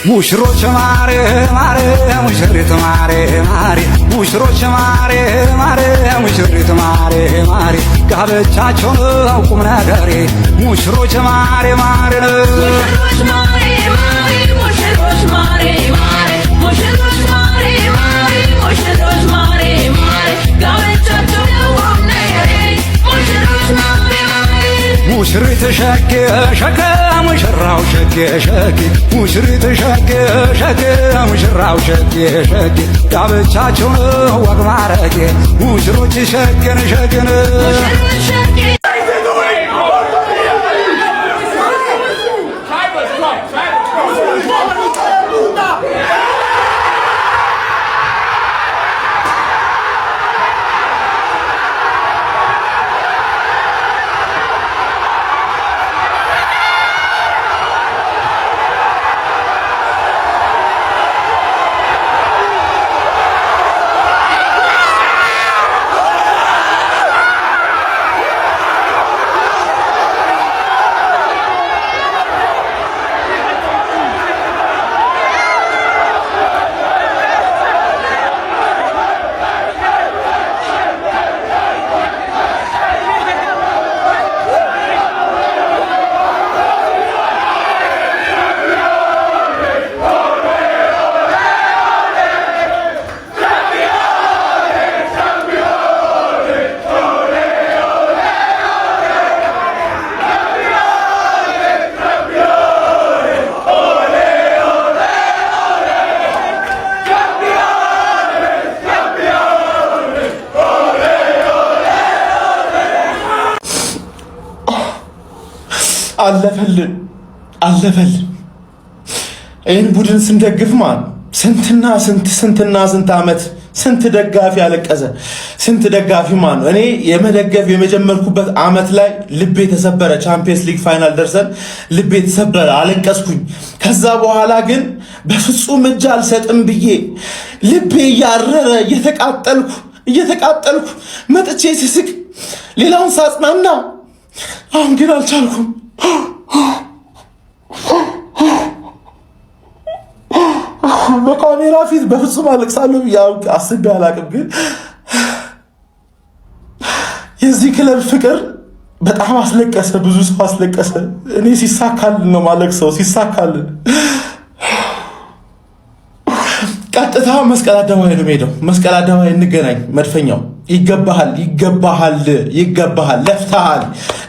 ሙሽሮች ማሬ ማሬ ሙሽሪት ማሬ ማሬ ሙሽሮች ማሬ ማሬ ሙሽሪት ማሬ ማሬ ጋብቻቸው ነው ቁም ነገሬ ሙሽሮች ማሬ ማሬ ሙሽሮች ማሬ ማሬ ሙሽሮች ማሬ ማሬ ሙሽሮች ማሬ ማሬ ሙሽሮች ማሬ ማሬ ጋብቻቸው ነው ቁም ነገሬ ሙሽሮች ማሬ ማሬ ሙሽሪት ሸኬ ሸኬ ሙሽራው ሸኬ ሸኬ ሙሽሪት ሸኬ ሸኬ ሙሽራው ሸኬ ሸኬ ጋብቻቸው ነው ወግ ማረጌ ሙሽሮች ሸኬን ሸኬን ሙሽሮች ሸኬ አለፈልን ይህን ቡድን ስንደግፍ ማን ስንትና ስንት ዓመት ስንት ደጋፊ ያለቀሰ ስንት ደጋፊ ማን ነው። እኔ የመደገፍ የመጀመርኩበት ዓመት ላይ ልቤ ተሰበረ። ቻምፒየንስ ሊግ ፋይናል ደርሰን ልቤ ተሰበረ፣ አለቀስኩኝ። ከዛ በኋላ ግን በፍጹም እጅ አልሰጥም ብዬ ልቤ እያረረ እየተቃጠልኩ መጥቼ ስስቅ ሌላውን ሳጽናና አሁን ግን አልቻልኩም። በካሜራ ፊት በፍጹም አለቅሳለሁ አስቤ አላቅም። ግን የዚህ ክለብ ፍቅር በጣም አስለቀሰ፣ ብዙ ሰው አስለቀሰ። እኔ ሲሳካልን ነው ማለቅሰው፣ ሲሳካልን ቀጥታ መስቀል አደባባይ ነው የምሄደው። መስቀል አደባባይ እንገናኝ። መድፈኛው ይገባሃል፣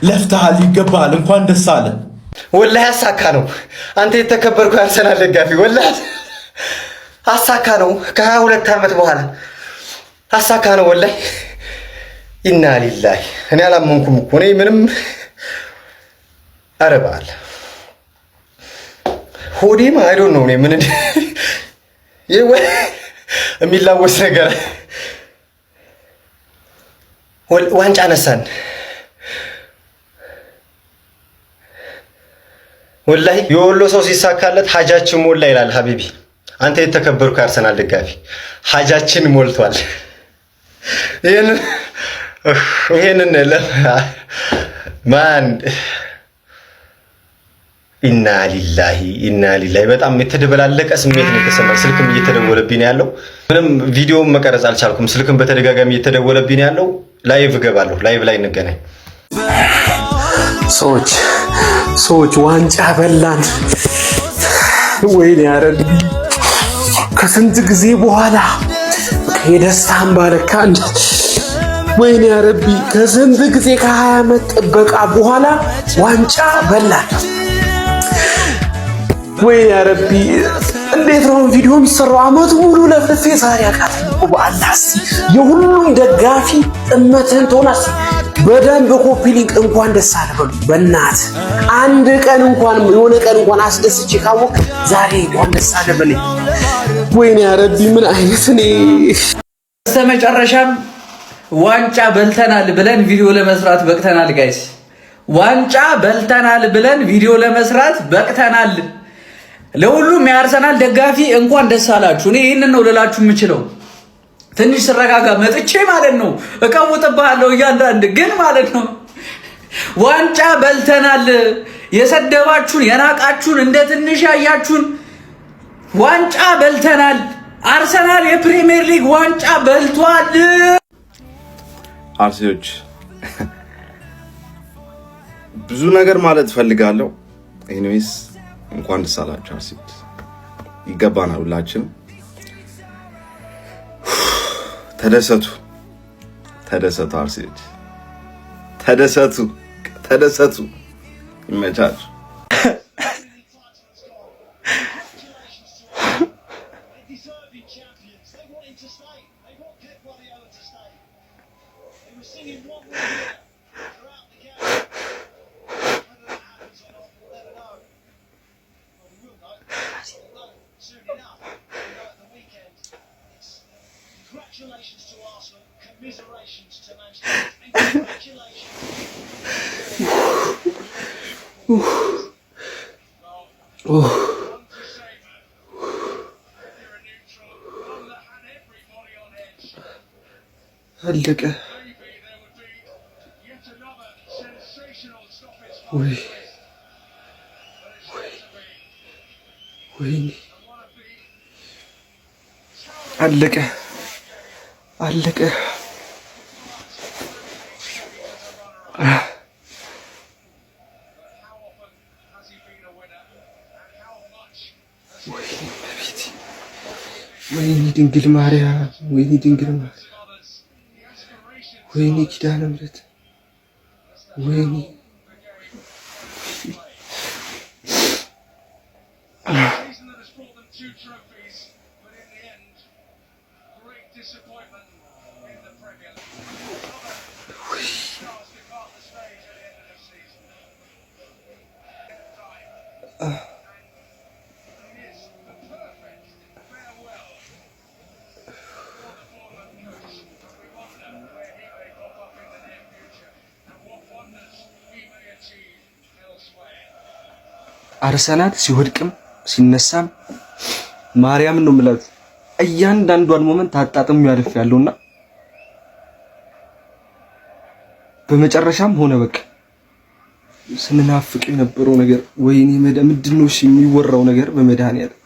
ለፍተሃል፣ ይገባሃል። እንኳን ደስ አለ። ወላሂ አሳካ ነው። አንተ የተከበርኩ የአርሰናል ደጋፊ ወላሂ አሳካ ነው። ከ22 ዓመት በኋላ አሳካ ነው ወላሂ። ኢና ሊላሂ እኔ አላመንኩም እኮ እኔ ምንም አረባል ሆዴም አይዶን ነው እኔ ምን የሚላወስ ነገር ዋንጫ ነሳን ወላሂ። የወሎ ሰው ሲሳካለት ሀጃችን ሞላ ይላል ሀቢቢ። አንተ የተከበርኩ የአርሰናል ደጋፊ ሀጃችን ሞልቷል። ይሄንን ማን ኢና ሊላሂ በጣም የተደበላለቀ ስሜት ነው የተሰማኝ። ስልክም እየተደወለብኝ ነው ያለው። ምንም ቪዲዮም መቀረጽ አልቻልኩም። ስልክም በተደጋጋሚ እየተደወለብኝ ነው ያለው። ላይቭ እገባለሁ። ላይቭ ላይ እንገናኝ። ሰዎች ዋንጫ በላን። ወይኔ ያረቢ ከስንት ጊዜ በኋላ የደስታን ባለካን። ወይኔ ያረቢ ከስንት ጊዜ ከ20 ዓመት ጥበቃ በኋላ ዋንጫ በላን። ወይኔ ያረቢ እንዴት ነው ቪዲዮ የሚሰራው? አመቱ ሙሉ ለፍልፌ ዛሬ አቃተኝ እኮ በአላህ። የሁሉም ደጋፊ ጥመትህን ትሆናስ በደንብ ኮፒ ሊንክ እንኳን ደስ አለ በሉ። በእናት አንድ ቀን እንኳን የሆነ ቀን እንኳን አስደስቼ ካወቅ ዛሬ እንኳን ደስ አለ በለኝ። ወይኔ ያረቢ ምን አይነት እኔ በስተመጨረሻም ዋንጫ በልተናል ብለን ቪዲዮ ለመስራት በቅተናል። ጋይስ ዋንጫ በልተናል ብለን ቪዲዮ ለመስራት በቅተናል። ለሁሉም የአርሰናል ደጋፊ እንኳን ደስ አላችሁ። እኔ ይህንን ነው ልላችሁ የምችለው። ትንሽ ስረጋጋ መጥቼ ማለት ነው እቀውጥብሃለሁ እያንዳንድ ግን ማለት ነው ዋንጫ በልተናል። የሰደባችሁን የናቃችሁን እንደ ትንሽ ያያችሁን ዋንጫ በልተናል። አርሰናል የፕሪሚየር ሊግ ዋንጫ በልቷል። አርሲዎች ብዙ ነገር ማለት ፈልጋለሁ። ኤኒዌይስ እንኳን ደስ አላችሁ አርሲዎች፣ ይገባናል። ሁላችንም ተደሰቱ፣ ተደሰቱ አርሲዎች፣ ተደሰቱ፣ ተደሰቱ። ይመቻችሁ። Congratulations to Arsenal, commiserations to Manchester United, and congratulations. አለቀ። ወይኔ አለቀ አለቀ። ወይኔ ድንግል ማርያም፣ ወይኔ ድንግል ማርያም፣ ወይኔ ኪዳነ ምሕረት፣ ወይኔ አርሰናል ሲወድቅም ሲነሳም ማርያምን ነው የምላት እያንዳንዷን ሞመንት አጣጥም ያልፍ ያለውና በመጨረሻም ሆነ በቃ ስንናፍቅ የነበረው ነገር ወይኔ ምንድነው እሺ የሚወራው ነገር በመድኃኒዓለም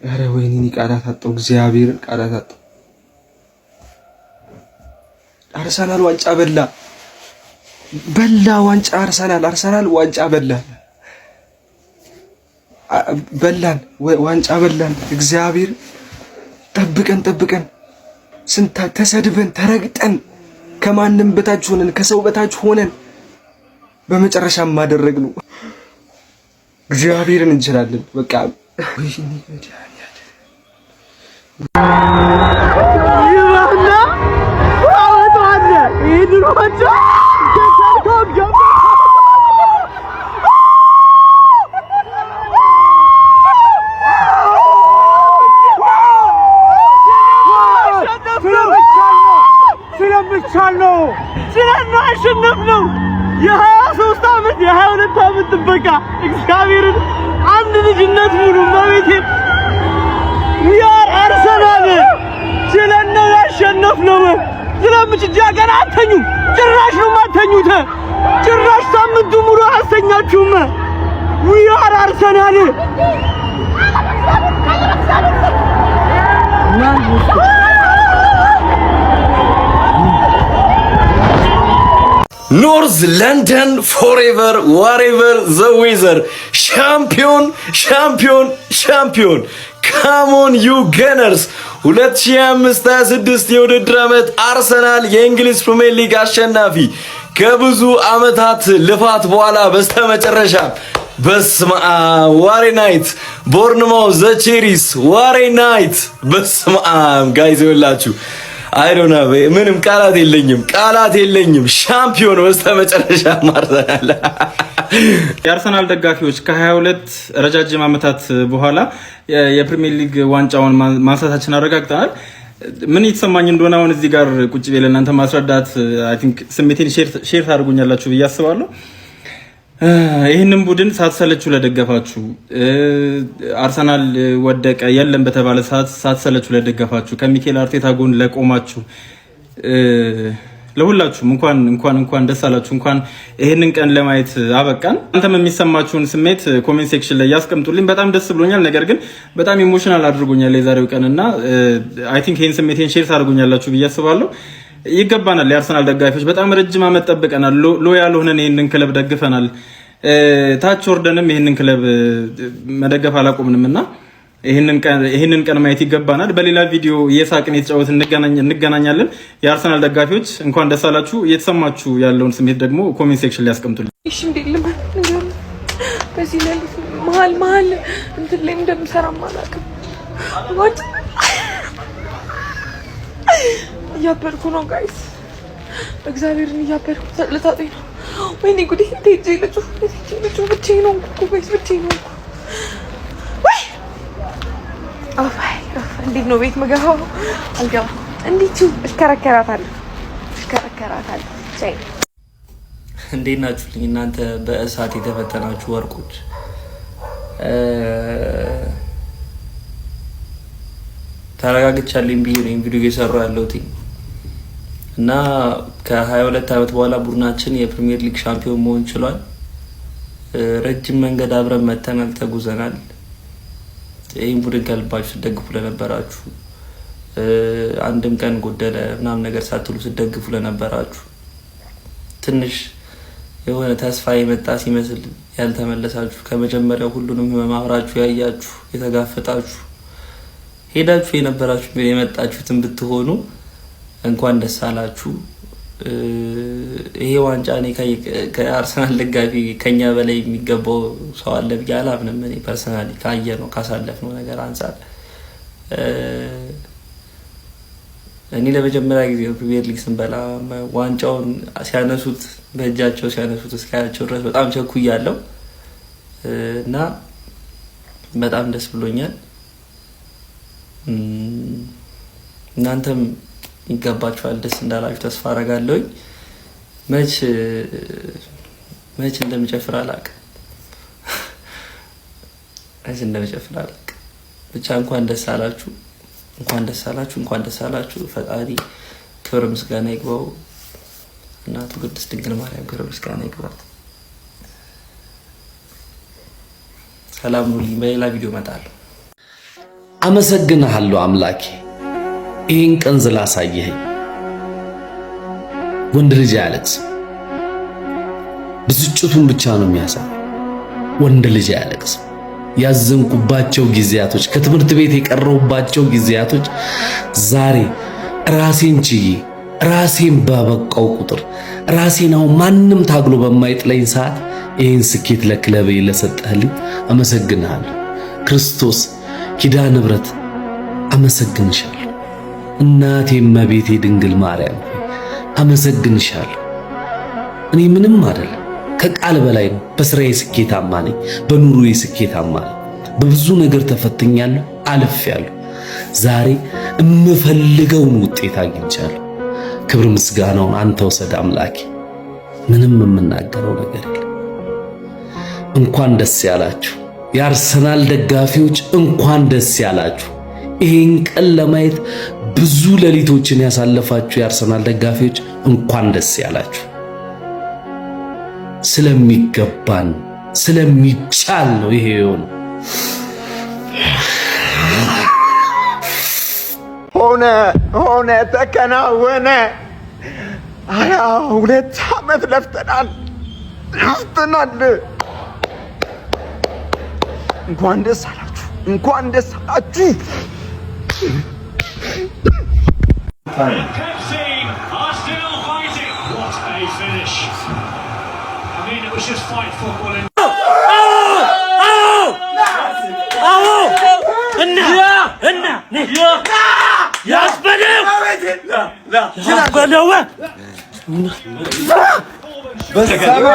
ኧረ ወይኔ ቃላት አጣው፣ እግዚአብሔርን ቃላት አጣው። አርሰናል ዋንጫ በላ ዋንጫ አርሰናል ዋንጫ በላን ዋንጫ በላን። እግዚአብሔር ጠብቀን ስንት ተሰድበን ተረግጠን ከማንም በታች ሆነን ከሰው በታች ሆነን በመጨረሻም ማደረግ ነው። እግዚአብሔርን እንችላለን። በቃ ወይኔ ይባና አወጣለ ይድሮቻ ስለናሸነፍ ነው የ23 ዓመት የ22 ዓመት ጥበቃ እግዚአብሔርን አንድ ልጅነት ሙሉ ማለቴ አርሰናል ስለና ያሸነፍ ነው። ስለምጭጃ ገና አተኙ ጭራሽ ነው ማተኙት። ጭራሽ ሳምንቱ ሙሉ አሰኛችሁም። አርሰናል ኖርዝ ለንደን ፎሬቨር ዋሬቨር ዘ ዌዘር ሻምፒዮን ካሞን ዩ ገነርስ 2025-26 የውድድር ዓመት አርሰናል የእንግሊዝ ፕሪሚየር ሊግ አሸናፊ ከብዙ ዓመታት ልፋት በኋላ በስተመጨረሻ በስመአ ዋሬ ናይት ቦርንማውዝ ዘ ቼሪስ ዋሬ ናይት በስመአ ጋይዝ ይወላችሁ አይዶና ምንም ቃላት የለኝም። ሻምፒዮን በስተመጨረሻ አርሰናል። የአርሰናል ደጋፊዎች ከ22 ረጃጅም ዓመታት በኋላ የፕሪሚየር ሊግ ዋንጫውን ማንሳታችን አረጋግጠናል። ምን እየተሰማኝ እንደሆነ አሁን እዚህ ጋር ቁጭ ብዬ ለእናንተ ማስረዳት አይ ቲንክ ስሜቴን ሼር ታደርጉኛላችሁ ብዬ አስባለሁ። ይህንን ቡድን ሳትሰለችሁ ለደገፋችሁ፣ አርሰናል ወደቀ የለም በተባለ ሰዓት ሳትሰለችሁ ለደገፋችሁ፣ ከሚኬል አርቴታ ጎን ለቆማችሁ ለሁላችሁም እንኳን ደስ አላችሁ፣ እንኳን ይሄንን ቀን ለማየት አበቃን። አንተም የሚሰማችሁን ስሜት ኮሜንት ሴክሽን ላይ ያስቀምጡልኝ። በጣም ደስ ብሎኛል፣ ነገር ግን በጣም ኢሞሽናል አድርጎኛል የዛሬው ቀንና አይ ቲንክ ይሄን ስሜቴን ሼር ታደርጉኛላችሁ ብዬ አስባለሁ። ይገባናል። የአርሰናል ደጋፊዎች በጣም ረጅም ዓመት ጠብቀናል። ሎያል ሆነን ይሄንን ክለብ ደግፈናል። ታች ወርደንም ይሄንን ክለብ መደገፍ አላቆምንምና ይሄንን ቀን ማየት ይገባናል። በሌላ ቪዲዮ የሳቅን የተጫወት እንገናኛለን። የአርሰናል ደጋፊዎች እንኳን ደስ አላችሁ። እየተሰማችሁ ያለውን ስሜት ደግሞ ኮሜንት ሴክሽን ላይ አስቀምጡልኝ። እሺ እንዴልም ነገር በዚህ ላይ መሀል እንትን ላይ እንደምሰራ ማላውቅም ወጥ እያበርኩ ነው ጋይስ፣ እግዚአብሔርን እያበርኩ ተጥለታጠኝ ነው። ወይኔ ጉዴ! እንዴት ልጁ ብቻዬን ነው እኮ ጋይስ፣ ብቻዬን ነው እኮ። ወይ እንዴት ነው ቤት መገባው? አልገባም። እንዴት እሽከረከራታለሁ። እንዴት ናችሁልኝ እናንተ በእሳት የተፈተናችሁ ወርቆች? ተረጋግቻለሁ ብዬ ነው ቪዲዮ እየሰራሁ ያለሁት እና ከ22 ዓመት በኋላ ቡድናችን የፕሪሚየር ሊግ ሻምፒዮን መሆን ችሏል። ረጅም መንገድ አብረን መተናል፣ ተጉዘናል። ይህን ቡድን ከልባችሁ ስትደግፉ ለነበራችሁ፣ አንድም ቀን ጎደለ ምናምን ነገር ሳትሉ ስትደግፉ ለነበራችሁ፣ ትንሽ የሆነ ተስፋ የመጣ ሲመስል ያልተመለሳችሁ፣ ከመጀመሪያው ሁሉንም አብራችሁ ያያችሁ፣ የተጋፈጣችሁ፣ ሄዳችሁ የነበራችሁ የመጣችሁትን ብትሆኑ እንኳን ደስ አላችሁ። ይሄ ዋንጫ እኔ ከአርሰናል ደጋፊ ከኛ በላይ የሚገባው ሰው አለ ብዬ አላምንም። እኔ ፐርሰናሊ ካየነው ካሳለፍነው ነገር አንፃር እኔ ለመጀመሪያ ጊዜ ፕሪሚየር ሊግ ስንበላ ዋንጫውን ሲያነሱት በእጃቸው ሲያነሱት እስካያቸው ድረስ በጣም ቸኩያለሁ እና በጣም ደስ ብሎኛል። እናንተም ይገባችኋል፣ ደስ እንዳላችሁ ተስፋ አደርጋለሁ። መች እንደምጨፍር አላውቅም፣ ብቻ እንኳን ደስ አላችሁ፣ እንኳን ደስ አላችሁ። ፈጣሪ ክብር ምስጋና ይግባው። እናቱ ቅድስት ድንግል ማርያም ክብር ምስጋና ይግባት። ሰላም ሁሉ። በሌላ ቪዲዮ እመጣለሁ። አመሰግናለሁ አምላኬ ይህን ቀን ስላሳየኸኝ። ወንድ ልጅ አያለቅስም፣ ብስጭቱን ብቻ ነው የሚያሳይ። ወንድ ልጅ አያለቅስም። ያዘንኩባቸው ጊዜያቶች፣ ከትምህርት ቤት የቀረሁባቸው ጊዜያቶች ዛሬ ራሴን ችዬ ራሴን ባበቃው ቁጥር ራሴን አሁን ማንም ታግሎ በማይጥለኝ ሰዓት ይህን ስኬት ለክለቤ ለሰጠህልኝ አመሰግንሃለሁ። ክርስቶስ ኪዳነ ምሕረት አመሰግንሻለሁ። እናቴ እመቤቴ ድንግል ማርያም አመሰግንሻለሁ። እኔ ምንም አይደለም፣ ከቃል በላይ ነው። በስራዬ ስኬታማ ነኝ፣ በኑሮዬ ስኬታማ ነኝ። በብዙ ነገር ተፈትኛለሁ፣ አልፌያለሁ። ዛሬ የምፈልገውን ውጤት አግኝቻለሁ። ክብር ምስጋናውን አንተ ወሰድ አምላኬ። ምንም የምናገረው ነገር የለም። እንኳን ደስ ያላችሁ የአርሰናል ደጋፊዎች፣ እንኳን ደስ ያላችሁ። ይሄን ቀን ለማየት ብዙ ሌሊቶችን ያሳለፋችሁ የአርሰናል ደጋፊዎች እንኳን ደስ ያላችሁ። ስለሚገባን ስለሚቻል ነው ይሄ የሆነው። ሆነ ተከናወነ። 22 ዓመት ለፍተናል። እንኳን ደስ አላችሁ፣ እንኳን ደስ አላችሁ።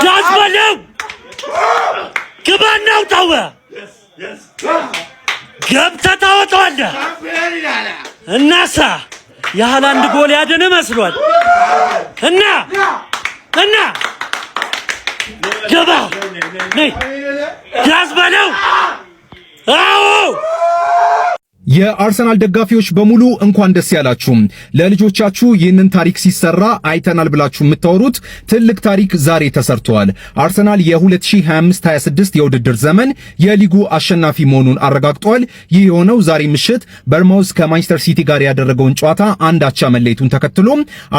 ያስበለው ግባና አውጣው። ገብተህ ታወጣዋለህ። እናሳ የሃላንድ ጎል ያድን መስሏል። እና ግባ ነይ ያስበለው። አዎ የአርሰናል ደጋፊዎች በሙሉ እንኳን ደስ ያላችሁ። ለልጆቻችሁ ይህንን ታሪክ ሲሰራ አይተናል ብላችሁ የምታወሩት ትልቅ ታሪክ ዛሬ ተሰርቷል። አርሰናል የ2025-26 የውድድር ዘመን የሊጉ አሸናፊ መሆኑን አረጋግጧል። ይህ የሆነው ዛሬ ምሽት በርማውዝ ከማንቸስተር ሲቲ ጋር ያደረገውን ጨዋታ አንድ አቻ መለየቱን ተከትሎ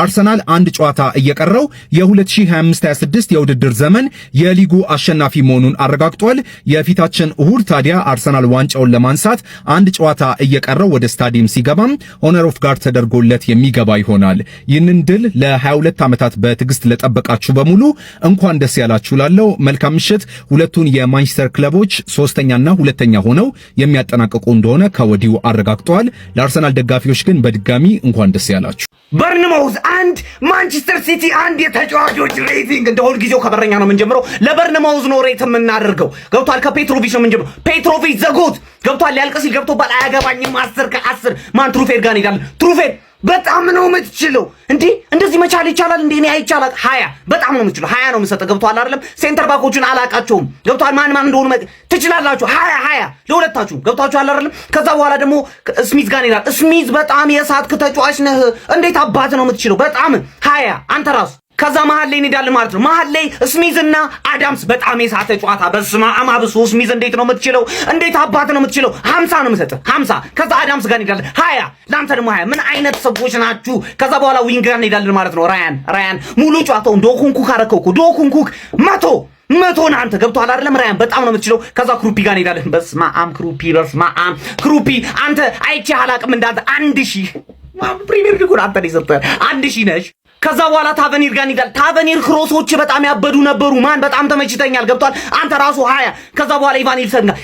አርሰናል አንድ ጨዋታ እየቀረው የ2025-26 የውድድር ዘመን የሊጉ አሸናፊ መሆኑን አረጋግጧል። የፊታችን እሁድ ታዲያ አርሰናል ዋንጫውን ለማንሳት አንድ ጨዋታ እየቀረው ወደ ስታዲየም ሲገባም ኦነር ኦፍ ጋርድ ተደርጎለት የሚገባ ይሆናል። ይህንን ድል ለ22 ዓመታት በትዕግስት ለጠበቃችሁ በሙሉ እንኳን ደስ ያላችሁ ላለው መልካም ምሽት። ሁለቱን የማንቸስተር ክለቦች ሶስተኛና ሁለተኛ ሆነው የሚያጠናቅቁ እንደሆነ ከወዲሁ አረጋግጠዋል። ለአርሰናል ደጋፊዎች ግን በድጋሚ እንኳን ደስ ያላችሁ። በርንማውዝ አንድ ማንቸስተር ሲቲ አንድ የተጫዋቾች ሬቲንግ እንደ ሁል ጊዜው ከበረኛ ነው የምንጀምረው። ለበርንማውዝ ነው ሬት የምናደርገው። ገብቷል። ከፔትሮቪች ነው የምንጀምረው። ፔትሮቪች ዘጎት ገብቷል። ሊያልቅ ሲል ገብቶባል። አያገባኝም 10 ከ10 ማን ትሩፌር ጋር እንሄዳለን። ትሩፌር በጣም ነው የምትችለው። እንዴ እንደዚህ መቻል ይቻላል እንዴ? እኔ አይቻላል። 20 በጣም ነው የምትችለው። 20 ነው የምሰጠው። ገብቷል አይደለም? ሴንተር ባኮቹን አላቃቸውም። ገብቷል። ማን እንደሆኑ ትችላላችሁ። 20 ለሁለታችሁ ገብቷችኋል አይደለም? ከዛ በኋላ ደግሞ ስሚዝ ጋር ይላል። ስሚዝ በጣም የሳትክ ተጫዋች ነህ። እንዴት አባት ነው የምትችለው? በጣም 20 አንተ ራሱ። ከዛ መሀል ላይ እንሄዳለን ማለት ነው። መሀል ላይ ስሚዝ እና አዳምስ በጣም የሳተ ጨዋታ። በስመ አብ አብሶ ስሚዝ እንዴት ነው የምትችለው? እንዴት አባት ነው የምትችለው? 50 ነው የምሰጥህ 50። ከዛ አዳምስ ጋር እንሄዳለን 20። ለአንተ ደግሞ 20። ምን አይነት ሰዎች ናችሁ? ከዛ በኋላ ዊንግ ጋር እንሄዳለን ማለት ነው። ራያን ሙሉ ጨዋታውን ዶኩንኩክ አረከው እኮ ዶኩንኩክ 100 አንተ ገብቶሃል አይደለም? ራያን በጣም ነው የምትችለው። ከዛ ክሩፒ ጋር እንሄዳለን። በስመ አብ ክሩፒ አንተ አይቼ አላቅም እንዳንተ 1000 ፕሪሚየር ሊግ አንተ ነው የሰጠህ 1000 ነሽ። ከዛ በኋላ ታቨኒር ጋር እንሄዳለን። ታቨኒር ክሮሶች በጣም ያበዱ ነበሩ። ማን በጣም ተመችተኛል። ገብቷል። አንተ ራሱ 20። ከዛ በኋላ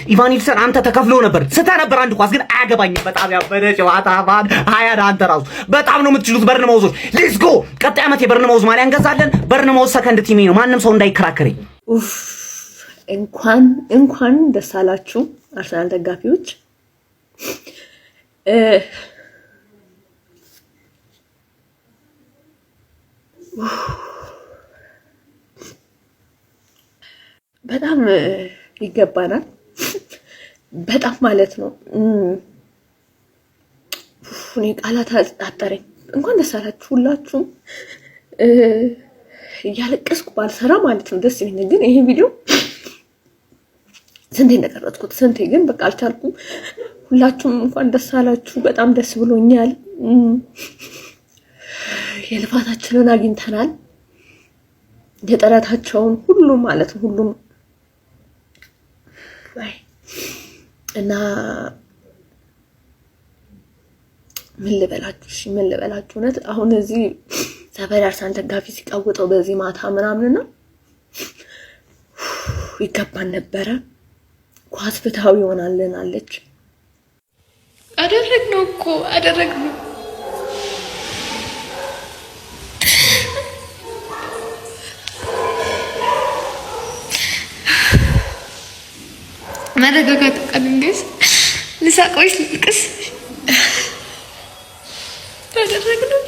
ኢቫን ኢልሰን አንተ ተከፍሎ ነበር ስታ ነበር አንድ ኳስ ግን አያገባኝም። በጣም ያበደ ጨዋታ ማን 20 አንተ ራሱ በጣም ነው የምትችሉት በርንማውዞች። ሌትስ ጎ። ቀጣይ ዓመት የበርንማውዝ ማሊያ እንገዛለን። በርንማውዝ ሰከንድ ቲም ነው። ማንም ሰው እንዳይከራከረኝ። እንኳን ደስ አላችሁ አርሰናል ደጋፊዎች። በጣም ይገባናል። በጣም ማለት ነው። እኔ ቃላት አጠረኝ። እንኳን ደስ አላችሁ ሁላችሁም። እያለቀስኩ ባልሰራ ማለት ነው ደስ ይለኛል። ግን ይሄ ቪዲዮ ስንቴ እንደቀረጽኩት ስንቴ ግን በቃ አልቻልኩም። ሁላችሁም እንኳን ደስ አላችሁ። በጣም ደስ ብሎኛል። የልፋታችንን አግኝተናል። የጥረታቸውን ሁሉ ማለት ነው ሁሉም እና ምን ልበላችሁ እውነት አሁን እዚህ ሰፈር አርሰናል ደጋፊ ሲቃወጠው በዚህ ማታ ምናምንና ይገባን ነበረ። ኳስ ፍትሃዊ ይሆናልናለች። አደረግነው። መረጋጋት ቀንንገስ ልሳቆሽ ልቅስ አደረግነው።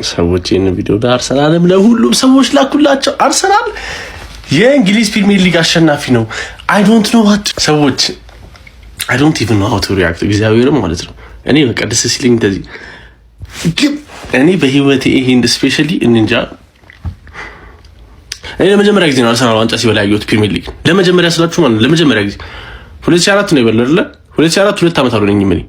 ሰዎች ይህን ቪዲዮ ለአርሰናልም ለሁሉም ሰዎች ላኩላቸው። አርሰናል የእንግሊዝ ፕሪሚየር ሊግ አሸናፊ ነው። አይ ዶንት ኖ ዋት ሰዎች አይ ዶንት ኢቭን ኖ ሃው ቱ ሪአክት። እግዚአብሔርም ማለት ነው እኔ በቃ ደስ ሲለኝ እንደዚህ ግን እኔ በህይወቴ ይሄን ስፔሻሊ እንጃ እኔ ለመጀመሪያ ጊዜ ነው አርሰናል ዋንጫ ሲበላ ያየሁት ፕሪሚየር ሊግ። ለመጀመሪያ ስላችሁ ማለት ለመጀመሪያ ጊዜ 2004 ነው የበላው አይደል? 2004 2 ዓመት አልሆነኝም እኔ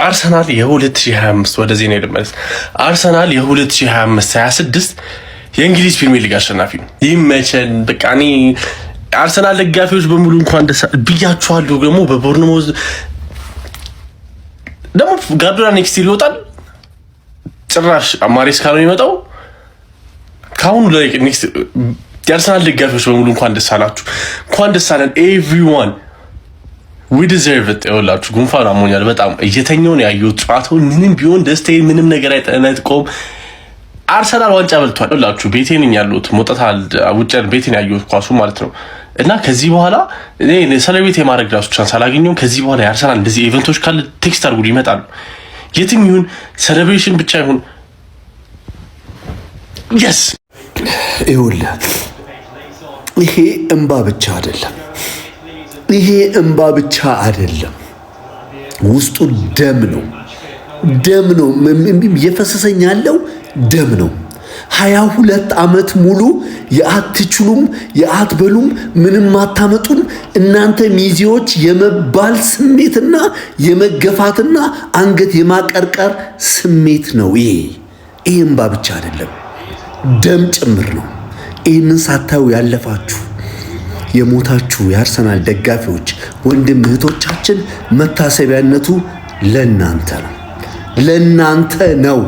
አርሰናል የ2025 ወደ ዜና ልመለስ። አርሰናል የ2025-26 የእንግሊዝ ፕሪሚየር ሊግ አሸናፊ ነው። ይመቸን በቃ። እኔ አርሰናል ደጋፊዎች በሙሉ እንኳን ደስ ብያችኋለሁ። ደግሞ በቦርንሞዝ ደግሞ ጋርዶና ኔክስት ይወጣል። ጭራሽ ማሬስካ ነው የሚመጣው ካሁን ላይ ኔክስት። የአርሰናል ደጋፊዎች በሙሉ እንኳን ደስ አላችሁ፣ እንኳን ደስ አለን ኤቭሪዋን። we deserve it። ይኸውላችሁ ጉንፋን አሞኛል በጣም እየተኛው ነው ያየሁት ጨዋታውን። ምንም ቢሆን ደስታዬ ምንም ነገር አይጠነጥቆም። አርሰናል ዋንጫ በልቷል። ይኸውላችሁ ቤቴን ያሉት ሞጣታል ውጭ ቤቴን ያየሁት ኳሱ ማለት ነው። እና ከዚህ በኋላ እኔ ሰለቤት የማድረግ ራሱ ቻንስ አላገኘሁም። ከዚህ በኋላ የአርሰናል እንደዚህ ኢቨንቶች ካለ ቴክስት አድርጉ ይመጣሉ። የትም ይሁን ሴሌብሬሽን ብቻ ይሁን yes ይኸውልህ ይሄ እንባ ብቻ አይደለም። ይሄ እንባ ብቻ አይደለም። ውስጡ ደም ነው። ደም ነው እየፈሰሰኝ ያለው ደም ነው። 22 ዓመት ሙሉ የአትችሉም የአትበሉም ምንም አታመጡም እናንተ ሚዜዎች የመባል ስሜትና የመገፋትና አንገት የማቀርቀር ስሜት ነው። ይሄ እንባ ብቻ አይደለም፣ ደም ጭምር ነው። ይህንን ሳታዩ ያለፋችሁ የሞታችሁ የአርሰናል ደጋፊዎች ወንድም እህቶቻችን መታሰቢያነቱ ለናንተ ነው፣ ለናንተ ነው።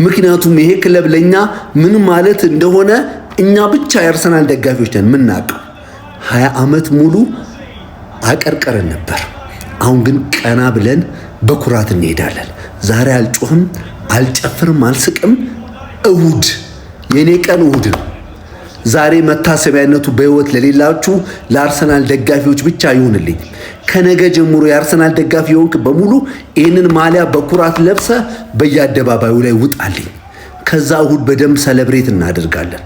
ምክንያቱም ይሄ ክለብ ለኛ ምን ማለት እንደሆነ እኛ ብቻ የአርሰናል ደጋፊዎች ነን የምናውቀው። 20 ዓመት ሙሉ አቀርቀረን ነበር። አሁን ግን ቀና ብለን በኩራት እንሄዳለን። ዛሬ አልጮህም፣ አልጨፍርም፣ አልስቅም። እሁድ የኔ ቀን እሁድ ነው። ዛሬ መታሰቢያነቱ በህይወት ለሌላችሁ ለአርሰናል ደጋፊዎች ብቻ ይሁንልኝ። ከነገ ጀምሮ የአርሰናል ደጋፊ የሆንክ በሙሉ ይህንን ማሊያ በኩራት ለብሰ በየአደባባዩ ላይ ውጣልኝ። ከዛ እሁድ በደንብ ሰለብሬት እናደርጋለን፣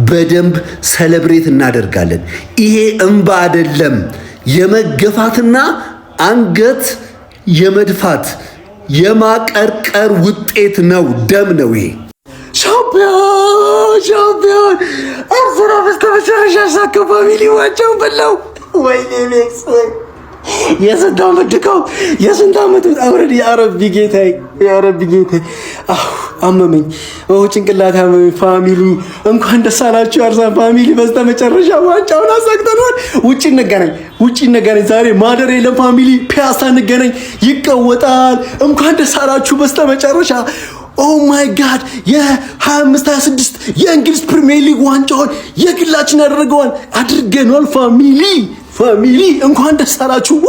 በደንብ ሰለብሬት እናደርጋለን። ይሄ እንባ አይደለም፣ የመገፋትና አንገት የመድፋት የማቀርቀር ውጤት ነው፣ ደም ነው ይሄ። ሻምፒዮን አርሰናል በስተመጨረሻ ሳካ ፋሚሊ ዋንጫው በላው። ወይኔ ሜክስ ወይ የስንት ዓመት ድካም የስንት ዓመት አውረድ የአረቢ ጌታዬ አመመኝ። ጭንቅላት አመመኝ። ፋሚሊ እንኳን ደስ አላችሁ አርሰናል ፋሚሊ፣ በስተመጨረሻ ዋንጫውን አሳክተናል። ውጪ እንገናኝ ዛሬ ማደር የለም ፋሚሊ፣ ፒያሳ እንገናኝ፣ ይቀወጣል። እንኳን ደስ አላችሁ በስተመጨረሻ። ኦ ማይ ጋድ የ25-26 የእንግሊዝ ፕሪሚየር ሊግ ዋንጫውን የግላችን አድርገናል ፋሚሊ እንኳን ደስ አላችሁ።